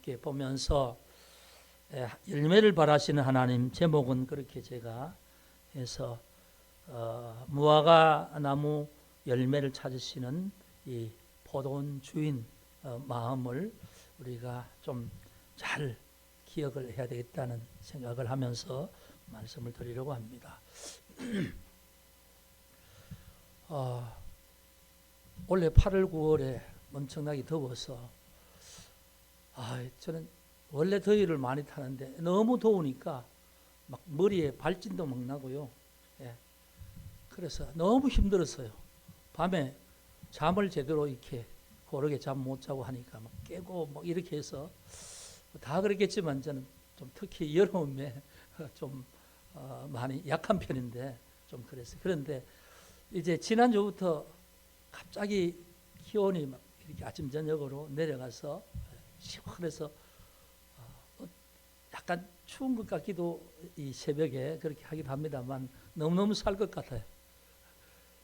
함께 보면서 열매를 발하시는 하나님, 제목은 그렇게 제가 해서 무화과 나무 열매를 찾으시는 이 포도원 주인 마음을 우리가 좀 잘 기억을 해야 되겠다는 생각을 하면서 말씀을 드리려고 합니다. 올해 8월 9월에 엄청나게 더워서 저는 원래 더위를 많이 타는데 너무 더우니까 막 머리에 발진도 막 나고요. 그래서 너무 힘들었어요. 밤에 잠을 제대로 이렇게 고르게 잠 못 자고 하니까 막 깨고 뭐 이렇게 해서 다 그렇겠지만 저는 좀 특히 여름에 좀 많이 약한 편인데 좀 그랬어요. 그런데 이제 지난주부터 갑자기 기온이 막 이렇게 아침 저녁으로 내려가서 시원해서 약간 추운 것 같기도 이 새벽에 그렇게 하기도 합니다만 너무너무 살 것 같아요.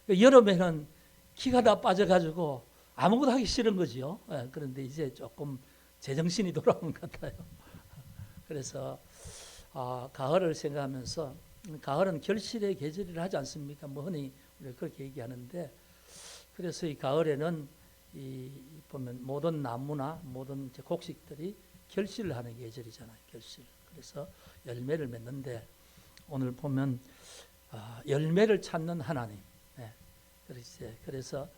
여름에는 기가 다 빠져가지고 아무것도 하기 싫은 거지요. 그런데 이제 조금 제정신이 돌아온 것 같아요. 그래서 가을을 생각하면서, 가을은 결실의 계절이라 하지 않습니까? 뭐 흔히 우리가 그렇게 얘기하는데, 그래서 이 가을에는 보면 모든 나무나 모든 곡식들이 결실을 하는 계절이잖아요. 결실. 그래서 열매를 맺는데 오늘 보면 열매를 찾는 하나님. 그래서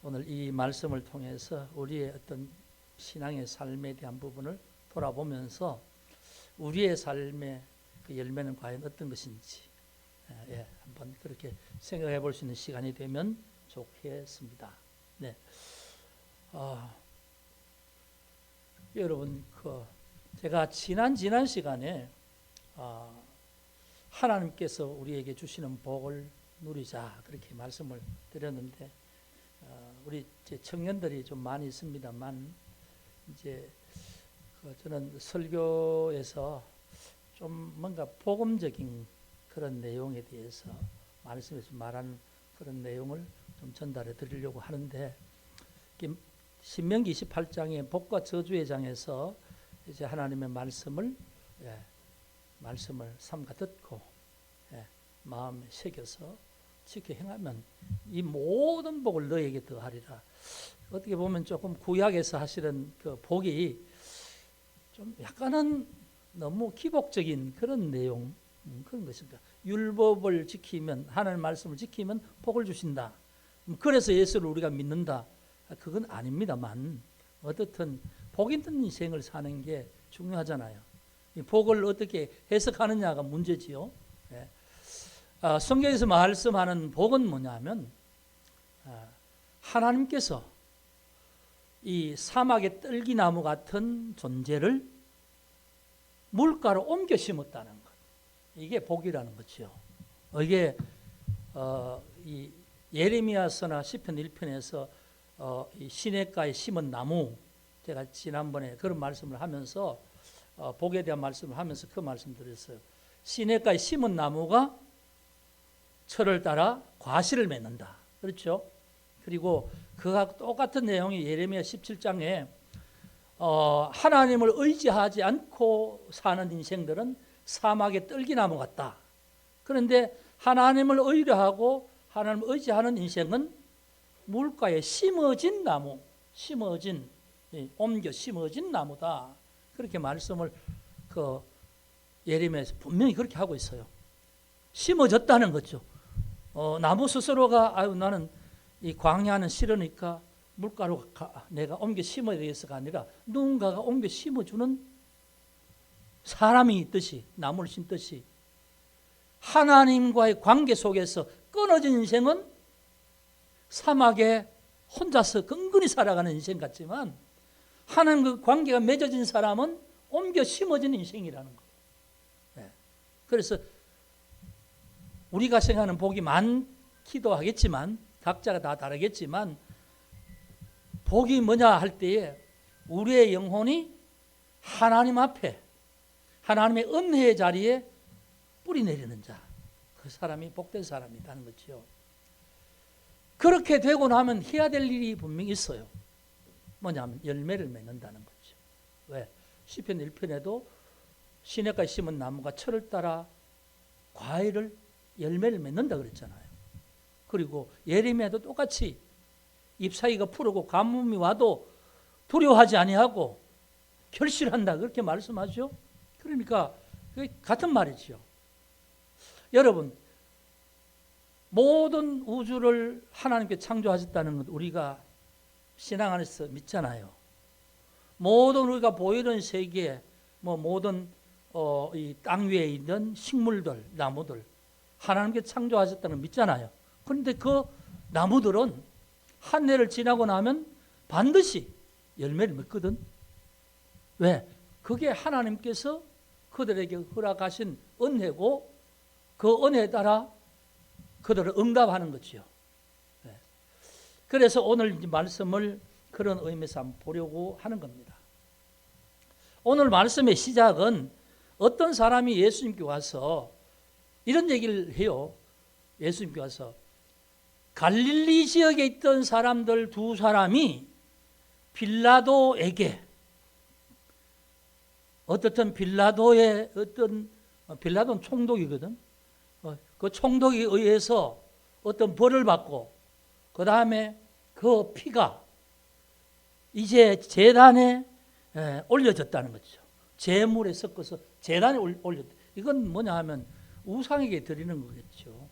오늘 이 말씀을 통해서 우리의 어떤 신앙의 삶에 대한 부분을 돌아보면서 우리의 삶의 그 열매는 과연 어떤 것인지 한번 그렇게 생각해 볼 수 있는 시간이 되면 좋겠습니다. 네. 여러분, 제가 지난 시간에 하나님께서 우리에게 주시는 복을 누리자 그렇게 말씀을 드렸는데 우리 청년들이 좀 많이 있습니다만 이제 저는 설교에서 좀 뭔가 복음적인 그런 내용에 대해서 말씀에서 말하는 그런 내용을 좀 전달해 드리려고 하는데 신명기 28장의 복과 저주의 장에서 이제 하나님의 말씀을 삼가 듣고 마음에 새겨서 지켜 행하면 이 모든 복을 너에게 더하리라. 어떻게 보면 조금 구약에서 하시는 그 복이 좀 약간은 너무 기복적인 그런 내용, 그런 것입니다. 율법을 지키면, 하나님의 말씀을 지키면 복을 주신다. 그래서 예수를 우리가 믿는다. 그건 아닙니다만 어떻든 복 있는 인생을 사는 게 중요하잖아요. 이 복을 어떻게 해석하느냐가 문제지요. 성경에서 말씀하는 복은 뭐냐면 하나님께서 이 사막의 떨기나무 같은 존재를 물가로 옮겨 심었다는 것. 이게 복이라는 거죠. 이게 이 예레미야서나 시편 1편에서 이 시냇가에 심은 나무, 제가 지난번에 그런 말씀을 하면서 복에 대한 말씀을 하면서 그 말씀 드렸어요. 시냇가에 심은 나무가 철을 따라 과실을 맺는다. 그렇죠? 그리고 그와 똑같은 내용이 예레미야 17장에 하나님을 의지하지 않고 사는 인생들은 사막의 떨기나무 같다. 그런데 하나님을 의뢰하고 하나님을 의지하는 인생은 물가에 심어진 나무, 옮겨 심어진 나무다. 그렇게 말씀을 예레미야에서 분명히 그렇게 하고 있어요. 심어졌다는 거죠. 나무 스스로가 나는 이 광야는 싫으니까 물가로 내가 옮겨 심어야 되겠어가 아니라 누군가가 옮겨 심어주는 사람이 있듯이, 나무를 심듯이 하나님과의 관계 속에서 끊어진 인생은 사막에 혼자서 근근히 살아가는 인생 같지만 하나님과 관계가 맺어진 사람은 옮겨 심어진 인생이라는 거예요. 그래서 우리가 생각하는 복이 많기도 하겠지만 각자가 다 다르겠지만 복이 뭐냐 할 때에 우리의 영혼이 하나님 앞에 하나님의 은혜의 자리에 뿌리 내리는 자, 그 사람이 복된 사람이라는 거죠. 그렇게 되고 나면 해야 될 일이 분명히 있어요. 뭐냐면 열매를 맺는다는 거죠. 왜? 시편 1편에도 시냇가에 심은 나무가 철을 따라 과일을 열매를 맺는다 그랬잖아요. 그리고 예레미야도 똑같이 잎사귀가 푸르고 가뭄이 와도 두려워하지 아니하고 결실한다 그렇게 말씀하죠. 그러니까 같은 말이죠. 여러분, 모든 우주를 하나님께 창조하셨다는 것 우리가 신앙 안에서 믿잖아요. 모든 우리가 보이는 세계, 모든 이 땅 위에 있는 식물들, 나무들 하나님께 창조하셨다는 걸 믿잖아요. 그런데 그 나무들은 한 해를 지나고 나면 반드시 열매를 맺거든. 왜? 그게 하나님께서 그들에게 허락하신 은혜고 그 은혜에 따라 그들을 응답하는 거죠. 그래서 오늘 이 말씀을 그런 의미에서 한번 보려고 하는 겁니다. 오늘 말씀의 시작은 어떤 사람이 예수님께 와서 이런 얘기를 해요. 예수님께 와서 갈릴리 지역에 있던 사람들 두 사람이 빌라도에게 어떻든 빌라도의 빌라도는 총독이거든. 그 총독에 의해서 어떤 벌을 받고 그 다음에 그 피가 이제 제단에 올려졌다는 거죠. 제물에 섞어서 제단에 올렸다. 이건 뭐냐 하면 우상에게 드리는 거겠죠.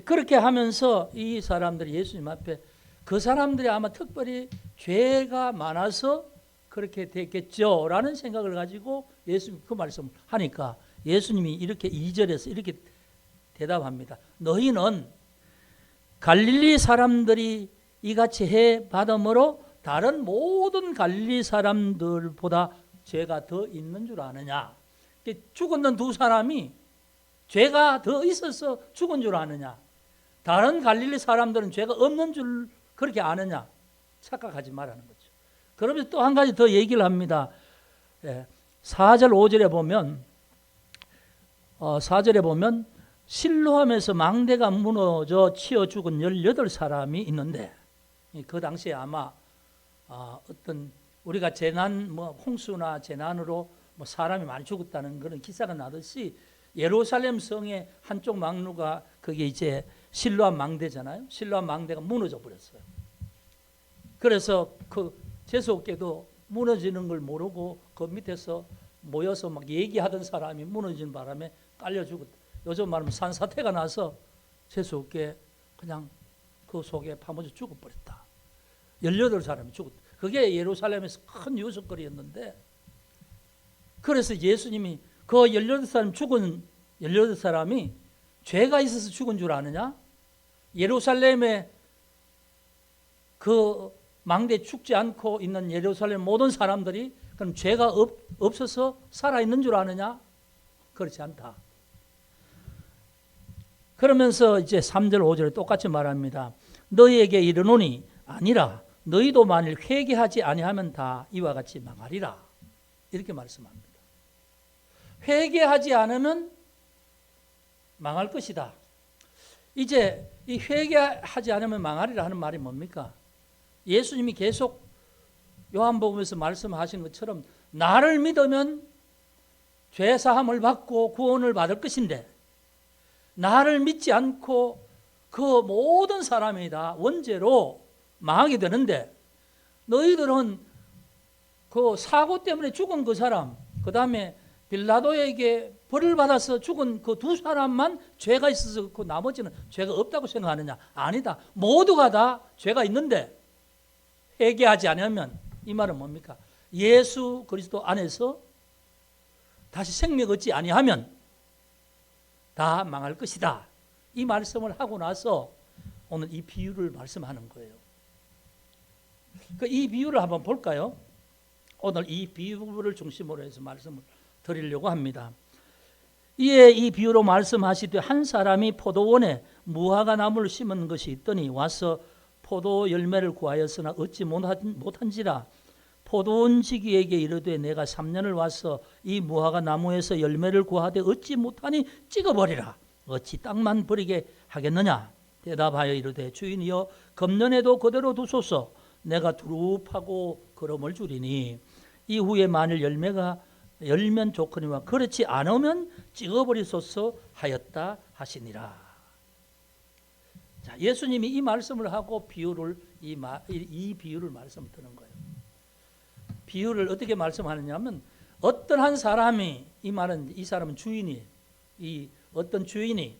그렇게 하면서 이 사람들이 예수님 앞에 그 사람들이 아마 특별히 죄가 많아서 그렇게 됐겠죠 라는 생각을 가지고 예수님 그 말씀을 하니까 예수님이 이렇게 2절에서 이렇게 대답합니다. 너희는 갈릴리 사람들이 이같이 해 받음으로 다른 모든 갈릴리 사람들보다 죄가 더 있는 줄 아느냐. 죽었는 두 사람이 죄가 더 있어서 죽은 줄 아느냐. 다른 갈릴리 사람들은 죄가 없는 줄 그렇게 아느냐. 착각하지 말라는 거죠. 그러면서 또 한 가지 더 얘기를 합니다. 4절 5절에 보면 4절에 보면 실로암에서 망대가 무너져 치어 죽은 18사람이 있는데 그 당시에 아마 어떤 우리가 재난 홍수나 재난으로 사람이 많이 죽었다는 그런 기사가 나듯이 예루살렘 성의 한쪽 망루가 그게 이제 실로암 망대잖아요. 실로암 망대가 무너져 버렸어요. 그래서 그 재수없게도 무너지는 걸 모르고 그 밑에서 모여서 막 얘기하던 사람이 무너지는 바람에 깔려 죽었다. 요즘 말하면 산사태가 나서 재수없게 그냥 그 속에 파묻혀 죽어버렸다. 18사람이 죽었다. 그게 예루살렘에서 큰 뉴스거리였는데 그래서 예수님이 그 18사람 죽은 18사람이 죄가 있어서 죽은 줄 아느냐? 예루살렘에 그 망대 죽지 않고 있는 예루살렘 모든 사람들이 그럼 죄가 없어서 살아있는 줄 아느냐? 그렇지 않다. 그러면서 이제 3절 5절에 똑같이 말합니다. 너희에게 이르노니 아니라 너희도 만일 회개하지 아니하면 다 이와 같이 망하리라. 이렇게 말씀합니다. 회개하지 않으면 망할 것이다. 이제 이 회개하지 않으면 망하리라 하는 말이 뭡니까? 예수님이 계속 요한복음에서 말씀하신 것처럼 나를 믿으면 죄사함을 받고 구원을 받을 것인데 나를 믿지 않고 그 모든 사람이 다 원죄로 망하게 되는데 너희들은 그 사고 때문에 죽은 그 사람 그 다음에 빌라도에게 벌을 받아서 죽은 그 두 사람만 죄가 있어서 그 나머지는 죄가 없다고 생각하느냐? 아니다. 모두가 다 죄가 있는데 회개하지 않으면 이 말은 뭡니까? 예수 그리스도 안에서 다시 생명 얻지 아니하면 다 망할 것이다. 이 말씀을 하고 나서 오늘 이 비유를 말씀하는 거예요. 이 비유를 한번 볼까요? 오늘 이 비유를 중심으로 해서 말씀을 드리려고 합니다. 이에 이 비유로 말씀하시되 한 사람이 포도원에 무화과 나무를 심은 것이 있더니 와서 포도 열매를 구하였으나 얻지 못한지라 포도원 지기에게 이르되 내가 3년을 와서 이 무화과 나무에서 열매를 구하되 얻지 못하니 찍어버리라. 어찌 땅만 버리게 하겠느냐? 대답하여 이르되 주인이여 금년에도 그대로 두소서. 내가 두릅하고 거름을 주리니 이후에 만일 열매가 열면 좋거니와 그렇지 않으면 찍어버리소서 하였다 하시니라. 자, 예수님이 이 말씀을 하고 이 비유를 말씀을 드는 거예요. 비유를 어떻게 말씀하느냐면 어떤 한 사람이 이 사람은 주인이 어떤 주인이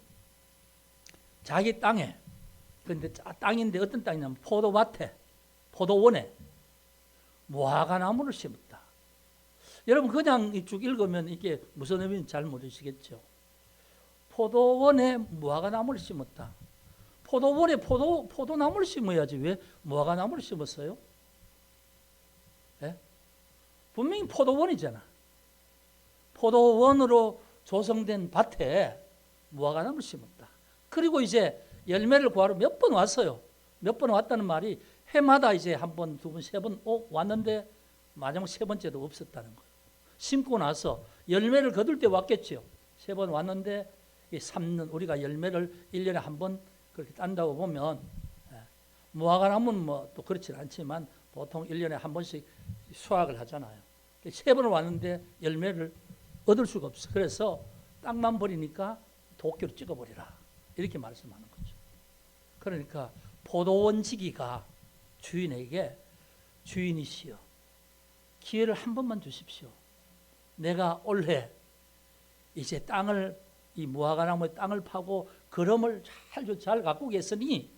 자기 땅에 근데 땅인데 어떤 땅이냐면 포도원에 무화과나무를 심었다. 여러분 그냥 쭉 읽으면 이게 무슨 의미인지 잘 모르시겠죠. 포도원에 무화과나무를 심었다. 포도원에 포도나무를 심어야지 왜 무화과나무를 심었어요? 네? 분명히 포도원이잖아. 포도원으로 조성된 밭에 무화과나무를 심었다. 그리고 이제 열매를 구하러 몇 번 왔어요. 몇 번 왔다는 말이 해마다 이제 한 번, 두 번, 세 번 왔는데 마지막 세 번째도 없었다는 거예요. 심고 나서 열매를 거둘 때 왔겠죠. 세 번 왔는데 우리가 열매를 1년에 한 번 그렇게 딴다고 보면 무화과나무는 뭐 또 그렇지 않지만 보통 1년에 한 번씩 수확을 하잖아요. 세 번을 왔는데 열매를 얻을 수가 없어. 그래서 땅만 버리니까 도끼로 찍어버리라. 이렇게 말씀하는 거죠. 그러니까 포도원 지기가 주인에게 주인이시여 기회를 한 번만 주십시오. 내가 올해 이제 이 무화과나무의 땅을 파고 거름을 잘 가꾸고 있으니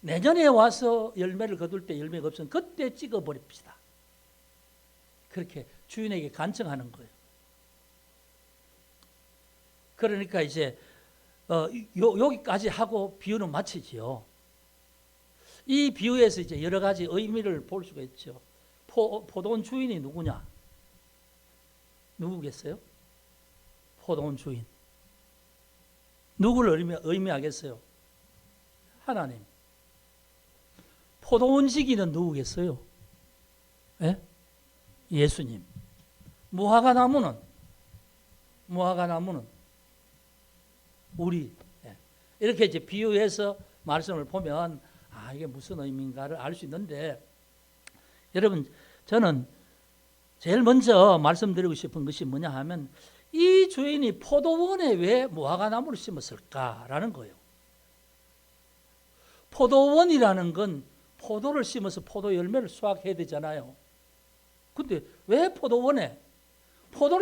내년에 와서 열매를 거둘 때 열매가 없으면 그때 찍어버립시다. 그렇게 주인에게 간청하는 거예요. 그러니까 이제 여기까지 하고 비유는 마치지요. 이 비유에서 이제 여러 가지 의미를 볼 수가 있죠. 포도원 주인이 누구냐? 누구겠어요? 포도원 주인. 누구를 의미하겠어요? 하나님. 포도원 지기는 누구겠어요? 예? 예수님. 무화과나무는 우리. 이렇게 이제 비유해서 말씀을 보면 이게 무슨 의미인가를 알 수 있는데 여러분 저는 제일 먼저 말씀드리고 싶은 것이 뭐냐 하면 이 주인이 포도원에 왜 무화과나무를 심었을까라는 거예요. 포도원이라는 건 포도를 심어서 포도 열매를 수확해야 되잖아요. 근데 왜 포도는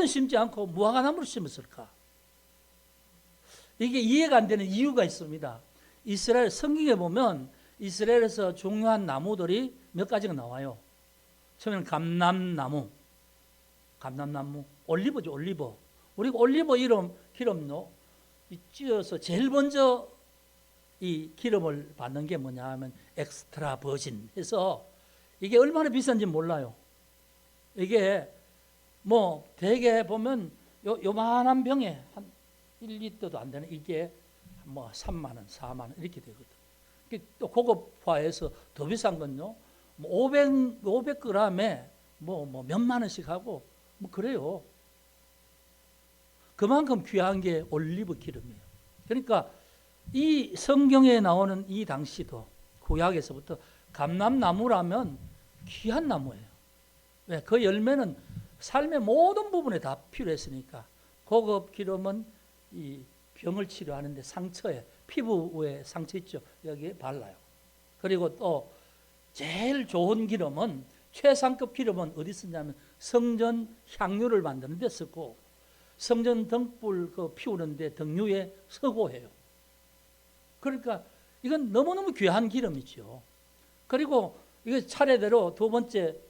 심지 않고 무화과나무를 심었을까? 이게 이해가 안 되는 이유가 있습니다. 이스라엘 성경에 보면 이스라엘에서 중요한 나무들이 몇 가지가 나와요. 처음에는 감람나무, 올리브죠, 올리브. 우리가 올리브 기름로 찧어서 제일 먼저 이 기름을 받는 게 뭐냐 하면 엑스트라 버진 해서 이게 얼마나 비싼지 몰라요. 이게 뭐 대개 보면 요만한 병에 한 1리터도 안 되는 이게 뭐 3만 원, 4만 원 이렇게 되거든. 또 고급화해서 더 비싼 건요. 뭐 500g에 뭐 몇만 원씩 하고 뭐 그래요. 그만큼 귀한 게 올리브 기름이에요. 그러니까 이 성경에 나오는 이 당시도 구약에서부터 감람나무라면 귀한 나무예요. 왜? 그 열매는 삶의 모든 부분에 다 필요했으니까 고급 기름은 이 병을 치료하는데 상처에 피부에 상처 있죠. 여기에 발라요. 그리고 또 제일 좋은 기름은 최상급 기름은 어디 쓰냐면 성전 향유를 만드는 데 쓰고 성전 등불 피우는데 등유에 서고해요. 그러니까 이건 너무너무 귀한 기름이죠. 그리고 이거 차례대로 두 번째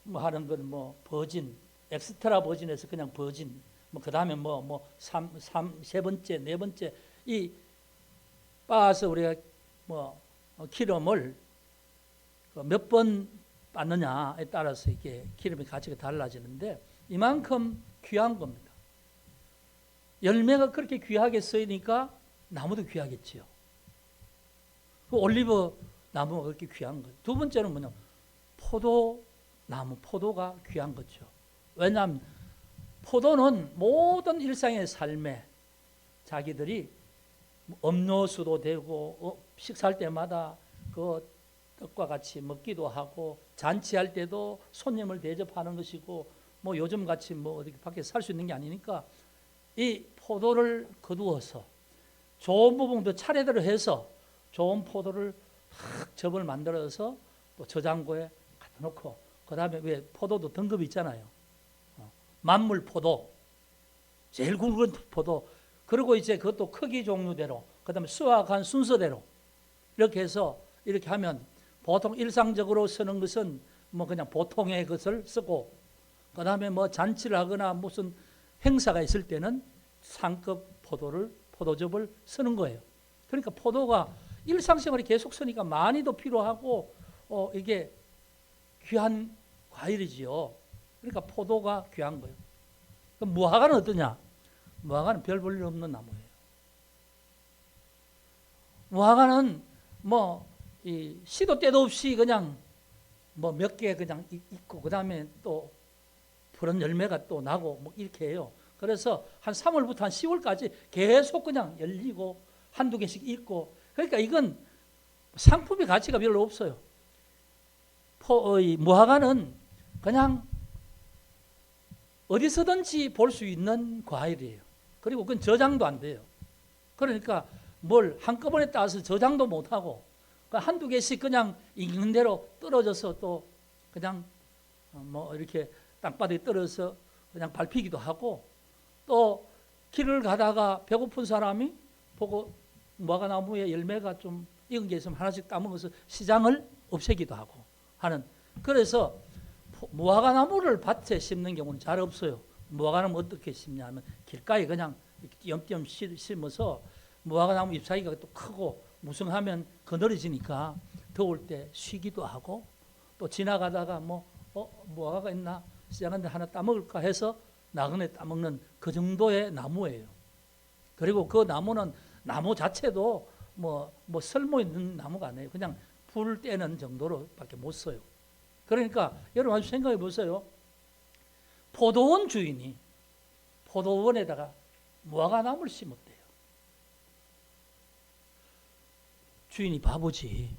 뭐 하는 건 뭐 버진, 엑스트라 버진에서 그냥 버진, 뭐 그다음에 세 번째, 네 번째 이 빻아서 우리가 뭐 기름을 몇 번 빻느냐에 따라서 이게 기름의 가치가 달라지는데 이만큼 귀한 겁니다. 열매가 그렇게 귀하게 쓰이니까 나무도 귀하겠지요. 그 올리브 나무가 그렇게 귀한 거예요. 두 번째는 뭐냐? 포도가 귀한 거죠. 왜냐하면 포도는 모든 일상의 삶에 자기들이 음료수도 되고 식사할 때마다 그 떡과 같이 먹기도 하고 잔치할 때도 손님을 대접하는 것이고 뭐 요즘 같이 뭐 어디 밖에 살 수 있는 게 아니니까 이 포도를 거두어서 좋은 부분도 차례대로 해서 좋은 포도를 접을 만들어서 또 저장고에 갖다 놓고 그 다음에 왜 포도도 등급이 있잖아요. 만물 포도, 제일 굵은 포도, 그리고 이제 그것도 크기 종류대로, 그 다음에 수확한 순서대로 이렇게 해서 이렇게 하면 보통 일상적으로 쓰는 것은 뭐 그냥 보통의 것을 쓰고 그 다음에 뭐 잔치를 하거나 무슨 행사가 있을 때는 상급 포도즙을 쓰는 거예요. 그러니까 포도가 일상생활에 계속 쓰니까 많이도 필요하고 이게 귀한 과일이지요. 그러니까 포도가 귀한 거예요. 그럼 무화과는 어떠냐? 무화과는 별 볼 일 없는 나무예요. 무화과는 뭐 이 시도 때도 없이 그냥 뭐 몇 개 그냥 있고 그 다음에 또 푸른 열매가 또 나고 뭐 이렇게 해요. 그래서 한 3월부터 한 10월까지 계속 그냥 열리고 한두 개씩 있고 그러니까 이건 상품의 가치가 별로 없어요. 무화과는 그냥 어디서든지 볼 수 있는 과일이에요. 그리고 그건 저장도 안 돼요. 그러니까 뭘 한꺼번에 따서 저장도 못하고 한두 개씩 그냥 익는 대로 떨어져서 또 그냥 뭐 이렇게 땅바닥에 떨어져서 그냥 밟히기도 하고 또 길을 가다가 배고픈 사람이 보고 무화과 나무에 열매가 좀 익은 게 있으면 하나씩 따먹어서 시장을 없애기도 하고 하는 그래서 무화과 나무를 밭에 심는 경우는 잘 없어요. 무화과는 어떻게 심냐면 길가에 그냥 띄엄띄엄 심어서 무화과 나무 잎사귀가 또 크고 무성하면 거느려지니까 더울 때 쉬기도 하고 또 지나가다가 무화과가 있나 시장한데 하나 따먹을까 해서 나그네 따먹는 그 정도의 나무예요. 그리고 그 나무는 나무 자체도 뭐 쓸모 있는 나무가 아니에요. 그냥 불 떼는 정도로밖에 못 써요. 그러니까 여러분 아주 생각해 보세요. 포도원 주인이 포도원에다가 무화과 나무를 심었대요. 주인이 바보지.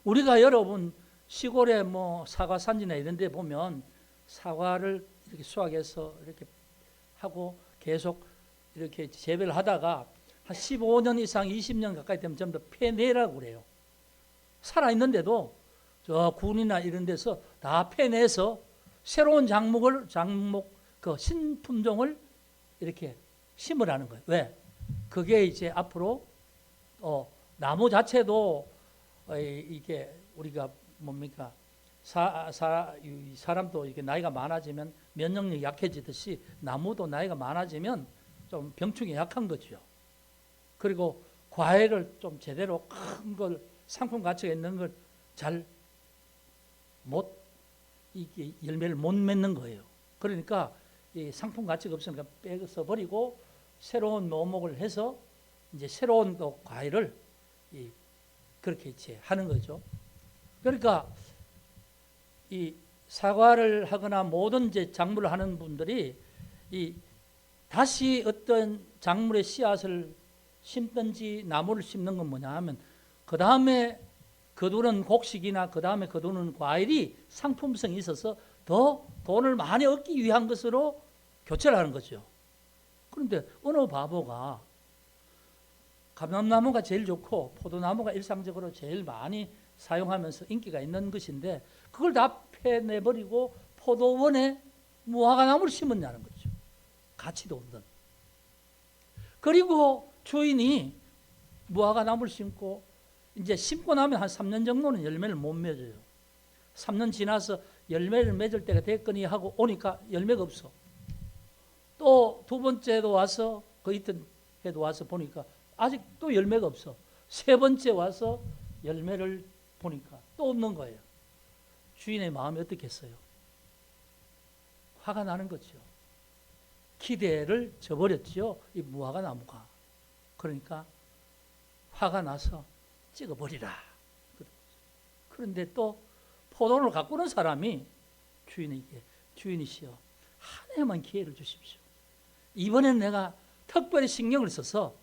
우리가 여러분 시골에 뭐 사과 산지나 이런 데 보면 사과를 이렇게 수확해서 이렇게 하고 계속 이렇게 재배를 하다가 한 15년 이상 20년 가까이 되면 전부 다 패내라고 그래요. 살아있는데도 저 군이나 이런 데서 다 패내서 새로운 장목 그 신품종을 이렇게 심으라는 거예요. 왜? 그게 이제 앞으로 나무 자체도 이게 우리가 뭡니까 사람도 이게 나이가 많아지면 면역력이 약해지듯이 나무도 나이가 많아지면 좀 병충해 약한 거죠. 그리고 과일을 좀 제대로 큰 걸 상품 가치가 있는 걸 잘 못 이게 열매를 못 맺는 거예요. 그러니까 이 상품 가치가 없으니까 빼서 버리고 새로운 묘목을 해서 이제 새로운 또 과일을 그렇게 이제 하는 거죠. 그러니까 이 사과를 하거나 모든 이제 작물을 하는 분들이 이 다시 어떤 작물의 씨앗을 심든지 나무를 심는 건 뭐냐 하면 그 다음에 거두는 곡식이나 그 다음에 거두는 과일이 상품성이 있어서 더 돈을 많이 얻기 위한 것으로 교체를 하는 거죠. 그런데 어느 바보가 감람나무가 제일 좋고 포도나무가 일상적으로 제일 많이 사용하면서 인기가 있는 것인데 그걸 다 패내버리고 포도원에 무화과 나무를 심었냐는 거죠. 가치도 없는. 그리고 주인이 무화과 나무를 심고 이제 심고 나면 한 3년 정도는 열매를 못 맺어요. 3년 지나서 열매를 맺을 때가 됐거니 하고 오니까 열매가 없어. 또 두 번째도 와서 그 이틀 해도 와서 보니까 아직 또 열매가 없어. 세 번째 와서 열매를 보니까 또 없는 거예요. 주인의 마음이 어떻겠어요? 화가 나는 거죠. 기대를 저버렸죠. 이 무화과 나무가. 그러니까 화가 나서 찍어버리라. 그런데 또 포도를 가꾸는 사람이 주인에게 주인이시여 한 해만 기회를 주십시오. 이번엔 내가 특별히 신경을 써서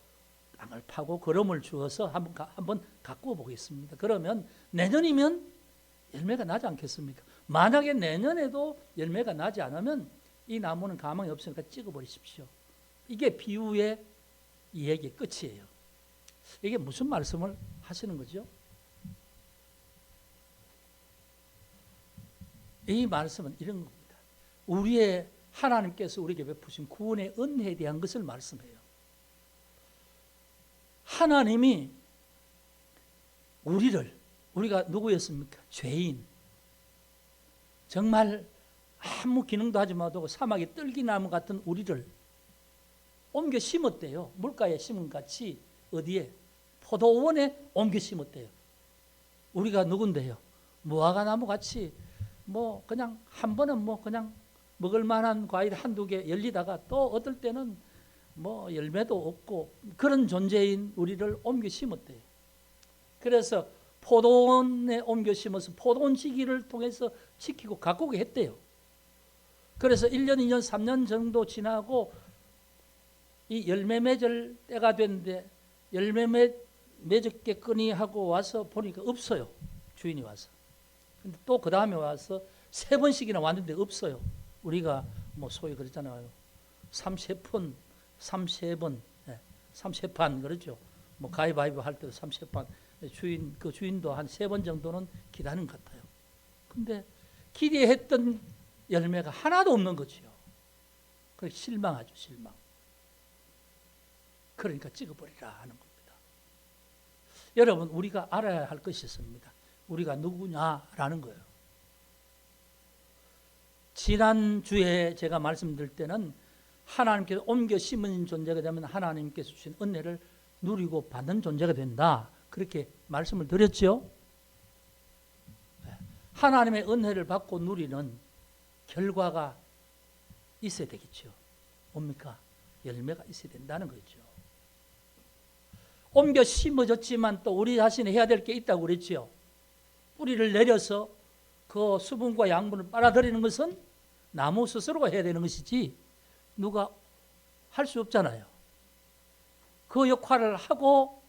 땅을 파고 거름을 주어서 한번 가꾸어 보겠습니다. 그러면 내년이면 열매가 나지 않겠습니까? 만약에 내년에도 열매가 나지 않으면 이 나무는 가망이 없으니까 찍어버리십시오. 이게 비유의 이야기의 끝이에요. 이게 무슨 말씀을 하시는 거죠? 이 말씀은 이런 겁니다. 우리의 하나님께서 우리에게 베푸신 구원의 은혜에 대한 것을 말씀해요. 하나님이 우리가 누구였습니까? 죄인. 정말 아무 기능도 하지 못하고 사막의 뜰기나무 같은 우리를 옮겨 심었대요. 물가에 심은 같이 어디에? 포도원에 옮겨 심었대요. 우리가 누군데요? 무화과나무 같이 그냥 한 번은 그냥 먹을 만한 과일 한두 개 열리다가 또 어떨 때는 열매도 없고 그런 존재인 우리를 옮겨 심었대요. 그래서 포도원에 옮겨 심어서 포도원 시기를 통해서 지키고 가꾸게 했대요. 그래서 1년, 2년, 3년 정도 지나고 이 열매 맺을 때가 됐는데 열매 맺었게 끄니 하고 와서 보니까 없어요. 주인이 와서. 근데 또 그 다음에 와서 3번씩이나 왔는데 없어요. 우리가 소위 그랬잖아요. 3세번, 3세번, 3세판 그러죠. 가위바위보 할 때도 3세판. 그 주인도 한 3번 정도는 기다린 것 같아요. 근데 기대했던 열매가 하나도 없는 거죠. 그래서 실망하죠, 실망. 그러니까 찍어버리라 하는 겁니다. 여러분, 우리가 알아야 할 것이 있습니다. 우리가 누구냐라는 거예요. 지난주에 제가 말씀드릴 때는 하나님께서 옮겨 심은 존재가 되면 하나님께서 주신 은혜를 누리고 받는 존재가 된다. 그렇게 말씀을 드렸죠. 하나님의 은혜를 받고 누리는 결과가 있어야 되겠죠. 뭡니까? 열매가 있어야 된다는 거죠. 옮겨 심어졌지만 또 우리 자신이 해야 될 게 있다고 그랬죠. 뿌리를 내려서 그 수분과 양분을 빨아들이는 것은 나무 스스로가 해야 되는 것이지 누가 할 수 없잖아요. 그 역할을 하고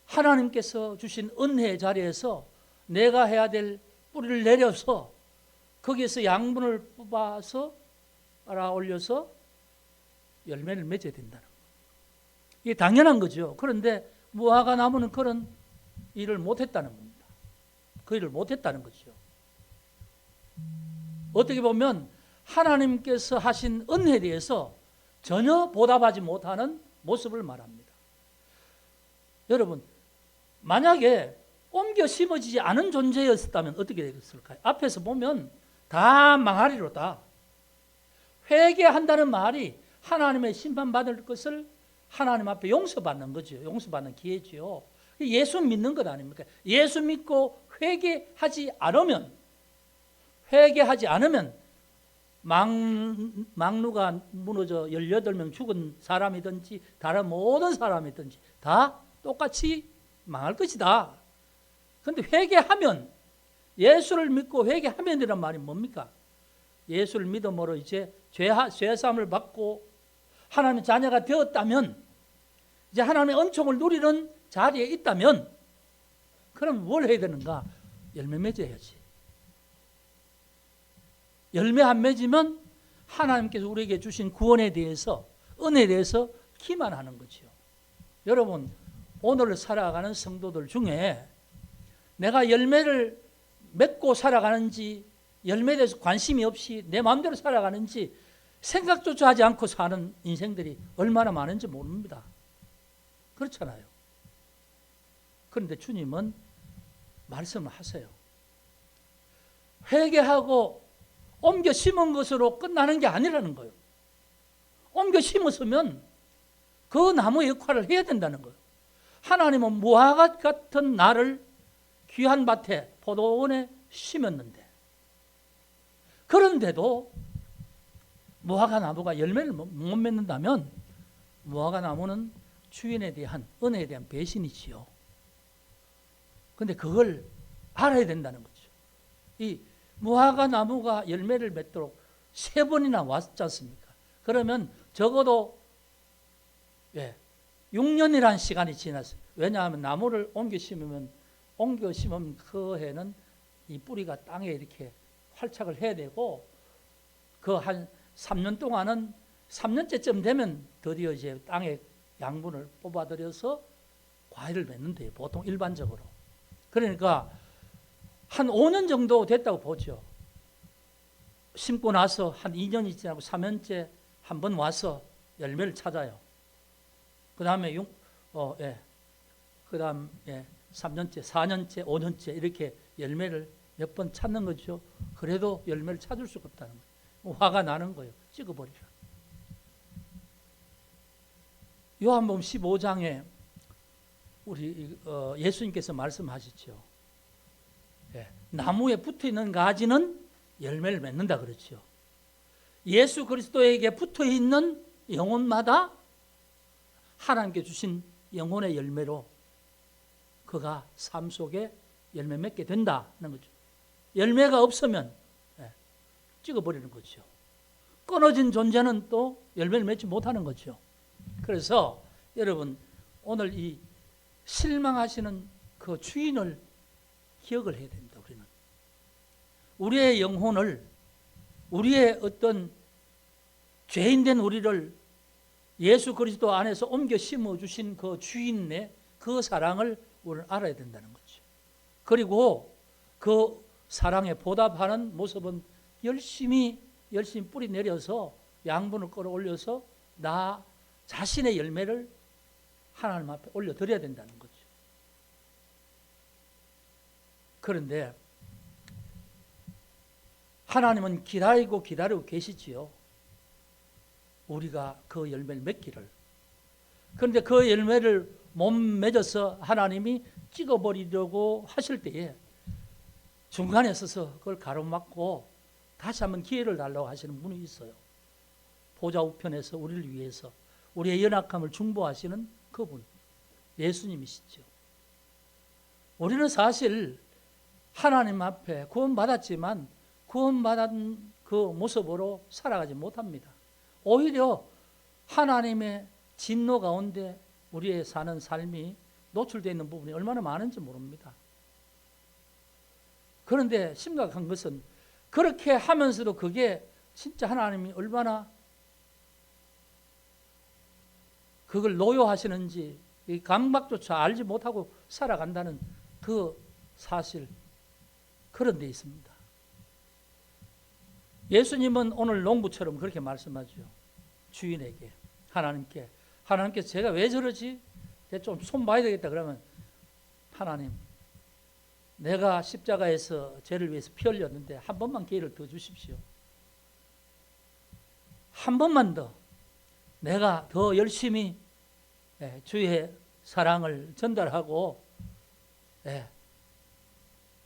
하나님께서 주신 은혜의 자리에서 내가 해야 될 뿌리를 내려서 거기에서 양분을 뽑아서 빨아 올려서 열매를 맺어야 된다는 거예요. 이게 당연한 거죠. 그런데 무화과 나무는 그런 일을 못했다는 겁니다. 그 일을 못했다는 거죠. 어떻게 보면 하나님께서 하신 은혜에 대해서 전혀 보답하지 못하는 모습을 말합니다. 여러분, 만약에 옮겨 심어지지 않은 존재였다면 어떻게 되겠을까요? 앞에서 보면 다 망하리로다. 회개한다는 말이 하나님의 심판받을 것을 하나님 앞에 용서받는 거죠. 용서받는 기회죠. 예수 믿는 것 아닙니까? 예수 믿고 회개하지 않으면 망루가 무너져 18명 죽은 사람이든지 다른 모든 사람이든지 다 똑같이 망할 것이다. 그런데 회개하면, 예수를 믿고 회개하면이란 말이 뭡니까? 예수를 믿음으로 이제 죄사함을 받고 하나님의 자녀가 되었다면, 이제 하나님의 은총을 누리는 자리에 있다면, 그럼 뭘 해야 되는가? 열매 맺어야지. 열매 안 맺으면 하나님께서 우리에게 주신 구원에 대해서, 은혜에 대해서 기만하는 거죠. 여러분, 오늘 살아가는 성도들 중에 내가 열매를 맺고 살아가는지, 열매에 대해서 관심이 없이 내 마음대로 살아가는지 생각조차 하지 않고 사는 인생들이 얼마나 많은지 모릅니다. 그렇잖아요. 그런데 주님은 말씀을 하세요. 회개하고 옮겨 심은 것으로 끝나는 게 아니라는 거예요. 옮겨 심었으면 그 나무의 역할을 해야 된다는 거예요. 하나님은 무화과 같은 나를 귀한 밭에 포도원에 심었는데, 그런데도 무화과 나무가 열매를 못 맺는다면 무화과 나무는 주인에 대한 은혜에 대한 배신이지요. 그런데 그걸 알아야 된다는 거죠. 이 무화과 나무가 열매를 맺도록 3번이나 왔지 않습니까? 그러면 적어도 예, 6년이라는 시간이 지났어요. 왜냐하면 나무를 옮겨 심으면 그 해는 이 뿌리가 땅에 이렇게 활착을 해야 되고 그 한 3년 동안은 3년째쯤 되면 드디어 이제 땅에 양분을 뽑아들여서 과일을 맺는데요. 보통 일반적으로. 그러니까 한 5년 정도 됐다고 보죠. 심고 나서 한 2년이 지나고 3년째 한 번 와서 열매를 찾아요. 그 다음에 그 다음 3년째, 4년째, 5년째 이렇게 열매를 몇 번 찾는 거죠. 그래도 열매를 찾을 수가 없다는 거예요. 화가 나는 거예요. 찍어버리라. 요한복음 15장에 우리 예수님께서 말씀하시죠. 나무에 붙어있는 가지는 열매를 맺는다 그렇죠. 예수 그리스도에게 붙어있는 영혼마다 하나님께 주신 영혼의 열매로 그가 삶 속에 열매 맺게 된다는 거죠. 열매가 없으면 찍어버리는 거죠. 끊어진 존재는 또 열매를 맺지 못하는 거죠. 그래서 여러분 오늘 이 실망하시는 그 주인을 기억을 해야 됩니다. 우리는 우리의 영혼을, 우리의 어떤 죄인된 우리를 예수 그리스도 안에서 옮겨 심어주신 그 주인의 그 사랑을 우리는 알아야 된다는 거죠. 그리고 그 사랑에 보답하는 모습은 열심히 뿌리 내려서 양분을 끌어올려서 나 자신의 열매를 하나님 앞에 올려드려야 된다는 거죠. 그런데 하나님은 기다리고 계시지요. 우리가 그 열매를 맺기를. 그런데 그 열매를 못 맺어서 하나님이 찍어버리려고 하실 때에 중간에 서서 그걸 가로막고 다시 한번 기회를 달라고 하시는 분이 있어요. 보좌 우편에서 우리를 위해서 우리의 연약함을 중보하시는 그분, 예수님이시죠. 우리는 사실 하나님 앞에 구원받았지만 구원받은 그 모습으로 살아가지 못합니다. 오히려 하나님의 진노 가운데 우리의 사는 삶이 노출되어 있는 부분이 얼마나 많은지 모릅니다. 그런데 심각한 것은 그렇게 하면서도 그게 진짜 하나님이 얼마나 그걸 노여하시는지 이 감각조차 알지 못하고 살아간다는 그 사실, 그런 데 있습니다. 예수님은 오늘 농부처럼 그렇게 말씀하죠. 주인에게, 하나님께 제가 왜 저러지? 좀 손 봐야 되겠다 그러면 하나님, 내가 십자가에서 죄를 위해서 피 흘렸는데 한 번만 기회를 더 주십시오. 한 번만 더 내가 더 열심히 주의 사랑을 전달하고,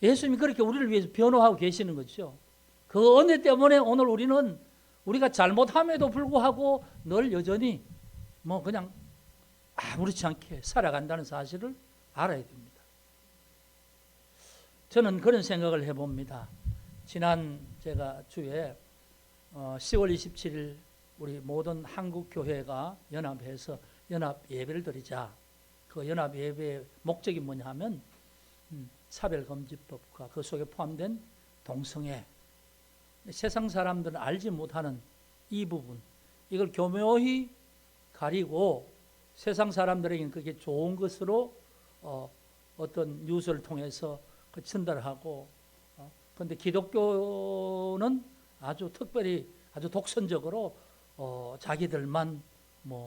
예수님이 그렇게 우리를 위해서 변호하고 계시는 거죠. 그 은혜 때문에 오늘 우리가 잘못함에도 불구하고 늘 여전히 그냥 아무렇지 않게 살아간다는 사실을 알아야 됩니다. 저는 그런 생각을 해봅니다. 지난 제가 주에 10월 27일 우리 모든 한국 교회가 연합해서 연합 예배를 드리자. 그 연합 예배의 목적이 뭐냐 하면 차별금지법과 그 속에 포함된 동성애, 세상 사람들은 알지 못하는 이 부분, 이걸 교묘히 가리고 세상 사람들에게는 그게 좋은 것으로 어떤 뉴스를 통해서 전달하고, 그런데 기독교는 아주 특별히 아주 독선적으로 자기들만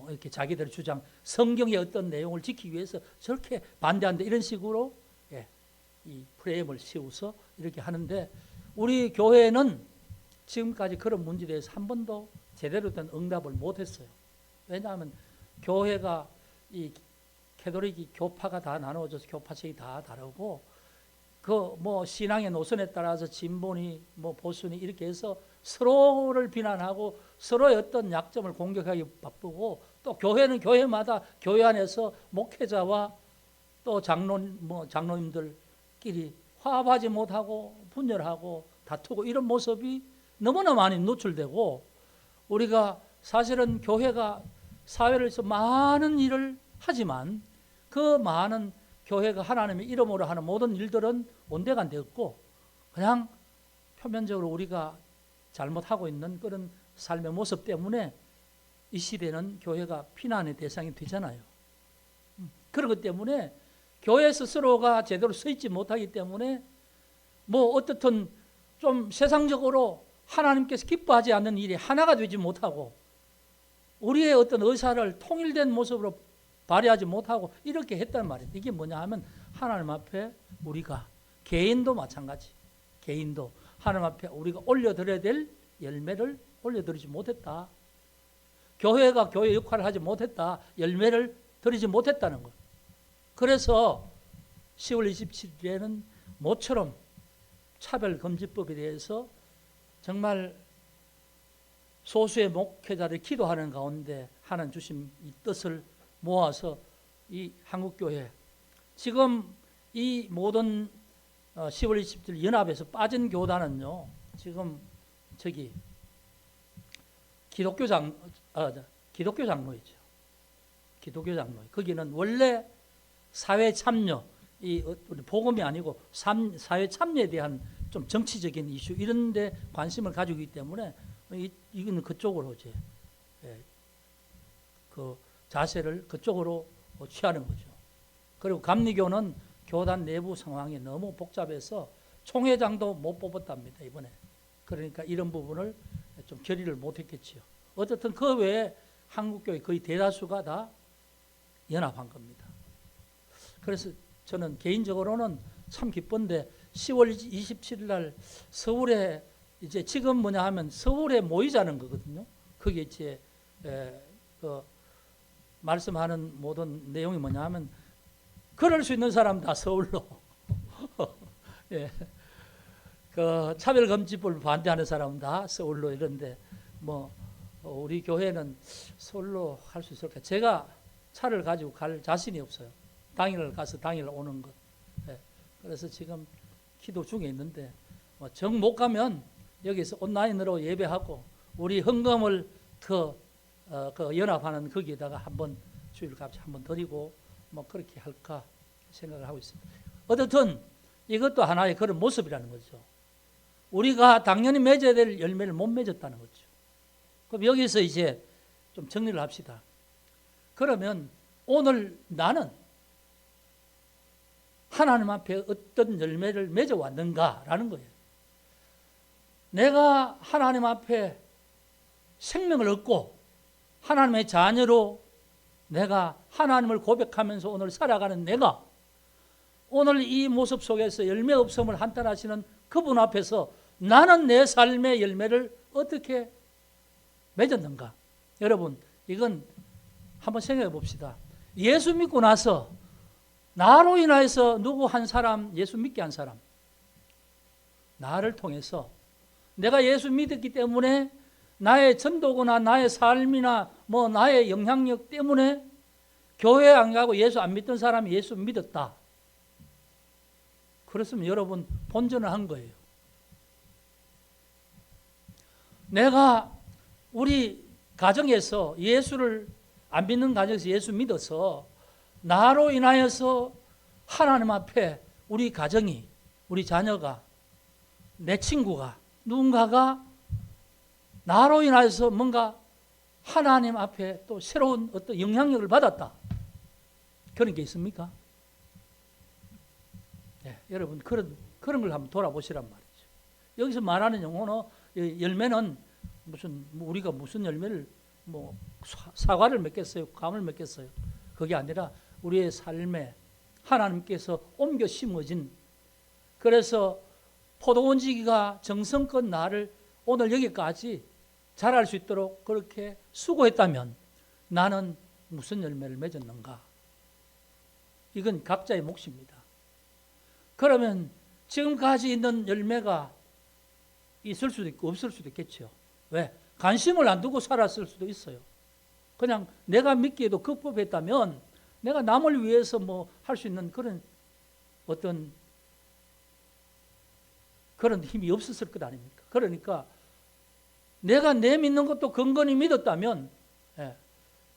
이렇게 자기들 주장, 성경의 어떤 내용을 지키기 위해서 저렇게 반대한다 이런 식으로 이 프레임을 씌워서 이렇게 하는데, 우리 교회는 지금까지 그런 문제에 대해서 한 번도 제대로 된 응답을 못했어요. 왜냐하면 교회가 이 캐톨릭이 교파가 다 나누어져서 교파식이 다 다르고, 신앙의 노선에 따라서 진보니 보수니 이렇게 해서 서로를 비난하고 서로의 어떤 약점을 공격하기 바쁘고, 또 교회는 교회마다 교회 안에서 목회자와 또 장로님들끼리 화합하지 못하고 분열하고 다투고 이런 모습이 너무나 많이 노출되고, 우리가 사실은 교회가 사회에서 많은 일을 하지만 그 많은 교회가 하나님의 이름으로 하는 모든 일들은 온데간데 없고 그냥 표면적으로 우리가 잘못하고 있는 그런 삶의 모습 때문에 이 시대는 교회가 비난의 대상이 되잖아요. 그런 것 때문에 교회 스스로가 제대로 서 있지 못하기 때문에 뭐 어떻든 좀 세상적으로 하나님께서 기뻐하지 않는 일이 하나가 되지 못하고 우리의 어떤 의사를 통일된 모습으로 발휘하지 못하고 이렇게 했단 말이에요. 이게 뭐냐 하면 하나님 앞에 우리가 개인도 마찬가지. 개인도 하나님 앞에 우리가 올려드려야 될 열매를 올려드리지 못했다. 교회가 교회 역할을 하지 못했다. 열매를 드리지 못했다는 것. 그래서 10월 27일에는 모처럼 차별금지법에 대해서 정말 소수의 목회자를 기도하는 가운데 하나님 주신 이 뜻을 모아서 이 한국교회 지금 이 모든 10월 27일 연합에서 빠진 교단은요 지금 저기 기독교 장로이죠. 기독교 장로. 거기는 원래 사회 참여, 이 복음이 아니고 사회 참여에 대한 좀 정치적인 이슈 이런 데 관심을 가지고 있기 때문에 이거는 그쪽으로 이제 그 자세를 그쪽으로 취하는 거죠. 그리고 감리교는 교단 내부 상황이 너무 복잡해서 총회장도 못 뽑았답니다, 이번에. 그러니까 이런 부분을 좀 결의를 못했겠지요. 어쨌든 그 외에 한국교회 거의 대다수가 다 연합한 겁니다. 그래서 저는 개인적으로는 참 기쁜데 10월 27일 날 서울에 이제 지금 뭐냐 하면 서울에 모이자는 거거든요. 그게 이제 그 말씀하는 모든 내용이 뭐냐 하면 그럴 수 있는 사람 다 서울로 예. 그 차별금지법을 반대하는 사람은 다 서울로 이런데 뭐 우리 교회는 서울로 할 수 있을까? 제가 차를 가지고 갈 자신이 없어요. 당일 가서 당일 오는 것. 예. 그래서 지금 기도 중에 있는데 뭐 정 못 가면 여기서 온라인으로 예배하고 우리 헌금을 그 연합하는 거기에다가 한번 주일값 한번 드리고 뭐 그렇게 할까 생각을 하고 있습니다. 어쨌든 이것도 하나의 그런 모습이라는 거죠. 우리가 당연히 맺어야 될 열매를 못 맺었다는 거죠. 그럼 여기서 이제 좀 정리를 합시다. 그러면 오늘 나는 하나님 앞에 어떤 열매를 맺어왔는가라는 거예요. 내가 하나님 앞에 생명을 얻고 하나님의 자녀로 내가 하나님을 고백하면서 오늘 살아가는 내가 오늘 이 모습 속에서 열매 없음을 한탄하시는 그분 앞에서 나는 내 삶의 열매를 어떻게 맺었는가? 여러분, 이건 한번 생각해 봅시다. 예수 믿고 나서 나로 인하여서 누구 한 사람 예수 믿게 한 사람 나를 통해서 내가 예수 믿었기 때문에 나의 전도거나 나의 삶이나 뭐 나의 영향력 때문에 교회 안 가고 예수 안 믿던 사람이 예수 믿었다. 그렇으면 여러분 본전을 한 거예요. 내가 우리 가정에서 예수를 안 믿는 가정에서 예수 믿어서 나로 인하여서 하나님 앞에 우리 가정이 우리 자녀가 내 친구가 누군가가 나로 인하여서 뭔가 하나님 앞에 또 새로운 어떤 영향력을 받았다. 그런 게 있습니까? 네, 여러분 그런 걸 한번 돌아보시란 말이죠. 여기서 말하는 영혼은 열매는 무슨 우리가 무슨 열매를 뭐 사과를 맺겠어요, 감을 맺겠어요. 그게 아니라 우리의 삶에 하나님께서 옮겨 심어진 그래서 포도원지기가 정성껏 나를 오늘 여기까지 자랄 수 있도록 그렇게 수고했다면 나는 무슨 열매를 맺었는가? 이건 각자의 몫입니다. 그러면 지금까지 있는 열매가 있을 수도 있고 없을 수도 있겠죠. 왜? 관심을 안 두고 살았을 수도 있어요. 그냥 내가 믿기에도 극복했다면 내가 남을 위해서 뭐 할 수 있는 그런 어떤 그런 힘이 없었을 것 아닙니까? 그러니까 내가 내 믿는 것도 근근히 믿었다면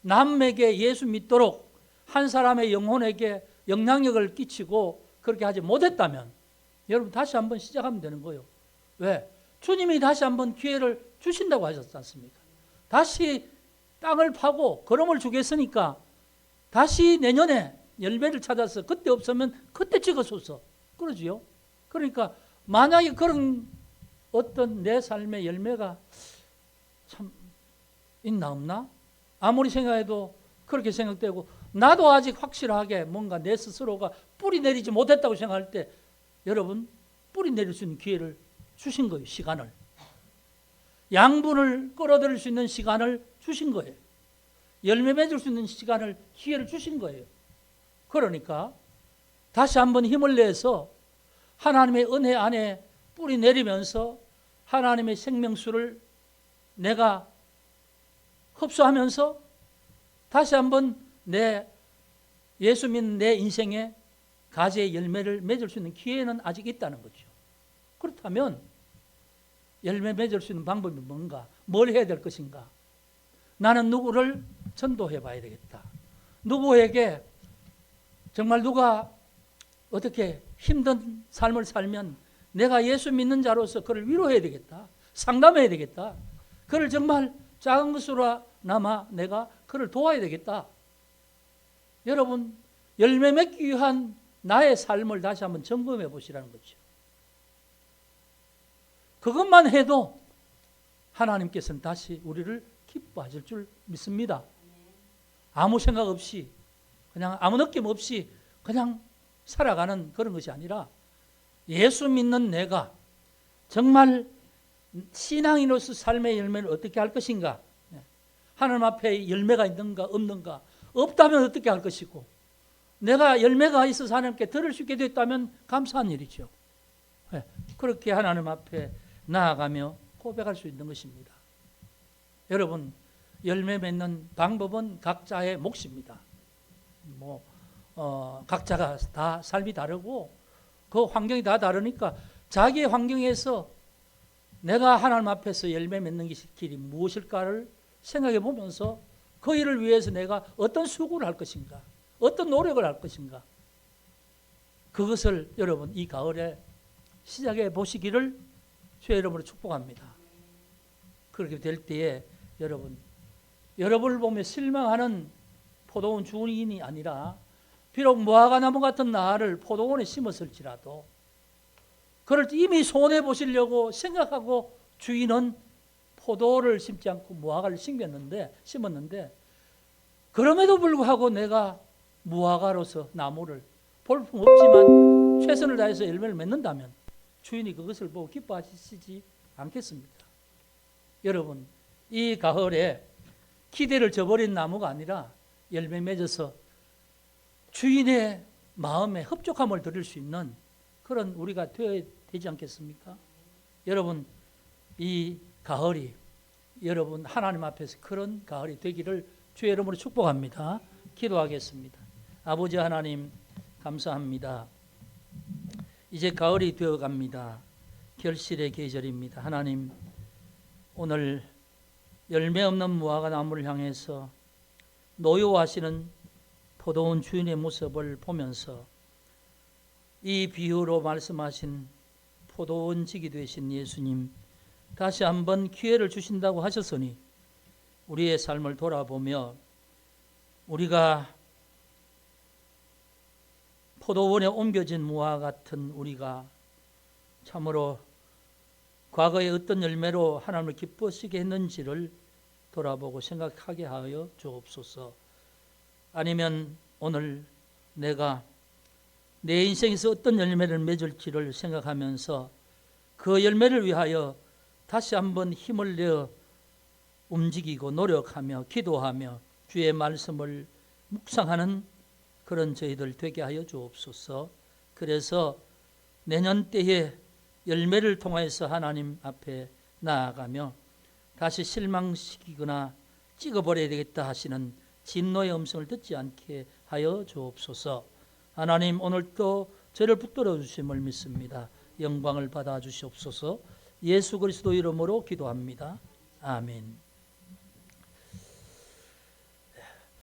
남에게 예수 믿도록 한 사람의 영혼에게 영향력을 끼치고 그렇게 하지 못했다면 여러분 다시 한번 시작하면 되는 거예요. 왜? 주님이 다시 한번 기회를 주신다고 하셨지 않습니까? 다시 땅을 파고 걸음을 주겠으니까 다시 내년에 열매를 찾아서 그때 없으면 그때 찍어줘서 그러지요. 그러니까 만약에 그런 어떤 내 삶의 열매가 참 있나 없나? 아무리 생각해도 그렇게 생각되고 나도 아직 확실하게 뭔가 내 스스로가 뿌리 내리지 못했다고 생각할 때 여러분 뿌리 내릴 수 있는 기회를 주신 거예요. 시간을. 양분을 끌어들일 수 있는 시간을 주신 거예요. 열매 맺을 수 있는 시간을 기회를 주신 거예요. 그러니까 다시 한번 힘을 내서 하나님의 은혜 안에 뿌리 내리면서 하나님의 생명수를 내가 흡수하면서 다시 한번 내 예수 믿는 내 인생에 가지의 열매를 맺을 수 있는 기회는 아직 있다는 거죠. 그렇다면 열매 맺을 수 있는 방법이 뭔가? 뭘 해야 될 것인가? 나는 누구를 전도해 봐야 되겠다. 누구에게 정말 누가 어떻게 힘든 삶을 살면 내가 예수 믿는 자로서 그를 위로해야 되겠다. 상담해야 되겠다. 그를 정말 작은 것으로나마 내가 그를 도와야 되겠다. 여러분 열매 맺기 위한 나의 삶을 다시 한번 점검해 보시라는 거죠. 그것만 해도 하나님께서는 다시 우리를 기뻐하실 줄 믿습니다. 아무 생각 없이 그냥 아무 느낌 없이 그냥 살아가는 그런 것이 아니라 예수 믿는 내가 정말 신앙인으로서 삶의 열매를 어떻게 할 것인가? 하나님 앞에 열매가 있는가 없는가? 없다면 어떻게 할 것이고 내가 열매가 있어서 하나님께 들을 수 있게 됐다면 감사한 일이죠. 그렇게 하나님 앞에 나아가며 고백할 수 있는 것입니다. 여러분 열매 맺는 방법은 각자의 몫입니다. 각자가 다 삶이 다르고 그 환경이 다 다르니까 자기의 환경에서 내가 하나님 앞에서 열매 맺는 길이 무엇일까를 생각해 보면서 그 일을 위해서 내가 어떤 수고를 할 것인가, 어떤 노력을 할 것인가, 그것을 여러분 이 가을에 시작해 보시기를 주의 이름으로 축복합니다. 그렇게 될 때에 여러분을 보며 실망하는 포도원 주인이 아니라 비록 무화과나무 같은 나를 포도원에 심었을지라도 그를 이미 손해 보시려고 생각하고 주인은 포도를 심지 않고 무화과를 심었는데 그럼에도 불구하고 내가 무화과로서 나무를 볼품 없지만 최선을 다해서 열매를 맺는다면 주인이 그것을 보고 기뻐하시지 않겠습니까? 여러분 이 가을에 기대를 저버린 나무가 아니라 열매 맺어서 주인의 마음에 흡족함을 드릴 수 있는 그런 우리가 되어야 되지 않겠습니까? 여러분 이 가을이 여러분 하나님 앞에서 그런 가을이 되기를 주의 이름으로 축복합니다. 기도하겠습니다. 아버지 하나님 감사합니다. 이제 가을이 되어갑니다. 결실의 계절입니다. 하나님 오늘 열매 없는 무화과 나무를 향해서 노여워하시는 포도원 주인의 모습을 보면서 이 비유로 말씀하신 포도원직이 되신 예수님 다시 한번 기회를 주신다고 하셨으니 우리의 삶을 돌아보며 우리가 포도원에 옮겨진 무화 같은 우리가 참으로 과거에 어떤 열매로 하나님을 기뻐하시게 했는지를 돌아보고 생각하게 하여 주옵소서. 아니면 오늘 내가 내 인생에서 어떤 열매를 맺을지를 생각하면서 그 열매를 위하여 다시 한번 힘을 내어 움직이고 노력하며 기도하며 주의 말씀을 묵상하는 그런 저희들 되게 하여 주옵소서. 그래서 내년 때에 열매를 통해서 하나님 앞에 나아가며 다시 실망시키거나 찍어버려야 되겠다 하시는 진노의 음성을 듣지 않게 하여 주옵소서. 하나님 오늘도 저를 붙들어 주심을 믿습니다. 영광을 받아 주시옵소서. 예수 그리스도 이름으로 기도합니다. 아멘.